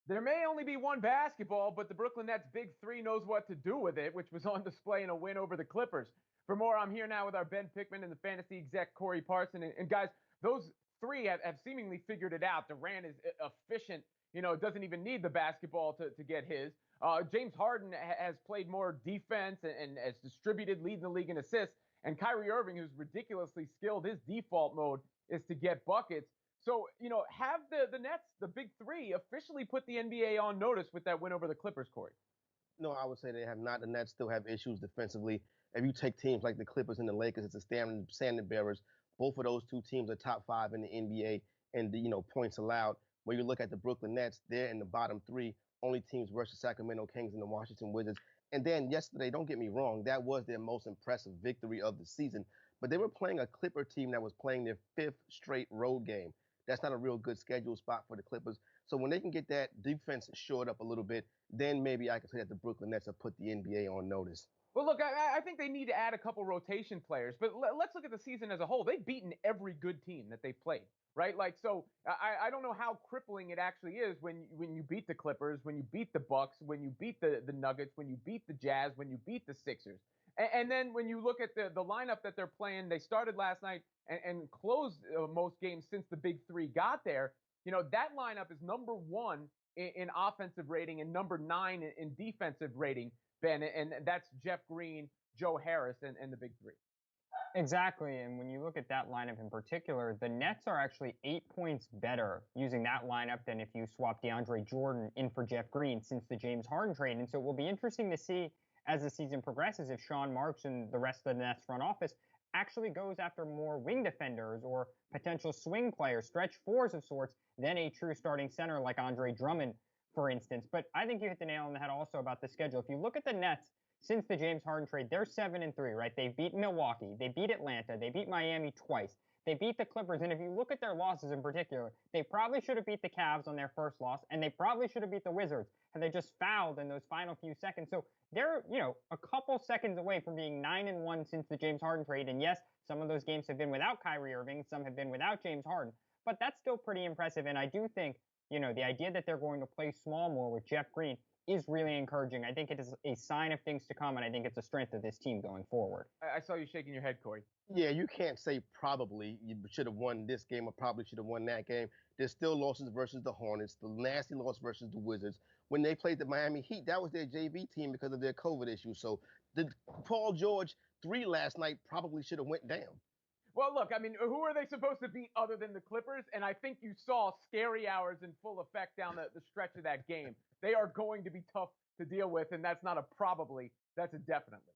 There may only be one basketball, but the Brooklyn Nets big three knows what to do with it, which was on display in a win over the Clippers. For more, I'm here now with our Ben Pickman and the fantasy exec Corey Parson. And guys, those three have seemingly figured it out. Durant is efficient, doesn't even need the basketball to get his. James Harden has played more defense and has distributed, leading the league in assists. And Kyrie Irving, who's ridiculously skilled, his default mode is to get buckets. So, have the Nets, the big three, officially put the NBA on notice with that win over the Clippers, Corey? No, I would say they have not. The Nets still have issues defensively. If you take teams like the Clippers and the Lakers, it's a standard bearers. Both of those two teams are top five in the NBA and the points allowed. When you look at the Brooklyn Nets, they're in the bottom three, only teams versus Sacramento Kings and the Washington Wizards. And then yesterday, don't get me wrong, that was their most impressive victory of the season. But they were playing a Clipper team that was playing their fifth straight road game. That's not a real good schedule spot for the Clippers. So when they can get that defense shored up a little bit, then maybe I can say that the Brooklyn Nets have put the NBA on notice. Well, look, I think they need to add a couple rotation players, but let's look at the season as a whole. They've beaten every good team that they've played, right? Like, so I don't know how crippling it actually is when you beat the Clippers, when you beat the Bucks, when you beat the Nuggets, when you beat the Jazz, when you beat the Sixers. And then when you look at the lineup that they're playing, they started last night and closed most games since the big three got there. That lineup is number one in offensive rating and number nine in defensive rating, Ben. And that's Jeff Green, Joe Harris, and the big three. Exactly. And when you look at that lineup in particular, the Nets are actually 8 points better using that lineup than if you swap DeAndre Jordan in for Jeff Green since the James Harden trade. And so it will be interesting to see as the season progresses if Sean Marks and the rest of the Nets front office actually goes after more wing defenders or potential swing players, stretch fours of sorts, than a true starting center like Andre Drummond, for instance. But I think you hit the nail on the head also about the schedule. If you look at the Nets, since the James Harden trade, they're 7-3, right? They beat Milwaukee, they beat Atlanta, they beat Miami twice, they beat the Clippers. And if you look at their losses in particular, they probably should have beat the Cavs on their first loss, and they probably should have beat the Wizards, and they just fouled in those final few seconds. So they're, a couple seconds away from being 9-1 since the James Harden trade. And yes, some of those games have been without Kyrie Irving, some have been without James Harden, but that's still pretty impressive. And I do think, the idea that they're going to play small more with Jeff Green is really encouraging. I think it is a sign of things to come, and I think it's a strength of this team going forward. I saw you shaking your head, Corey. Yeah, you can't say probably you should have won this game or probably should have won that game. There's still losses versus the Hornets, the nasty loss versus the Wizards. When they played the Miami Heat, that was their JV team because of their COVID issues. So the Paul George 3 last night probably should have went down. Well, look, I mean, who are they supposed to beat other than the Clippers? And I think you saw scary hours in full effect down the stretch of that game. They are going to be tough to deal with, and that's not a probably, that's a definitely.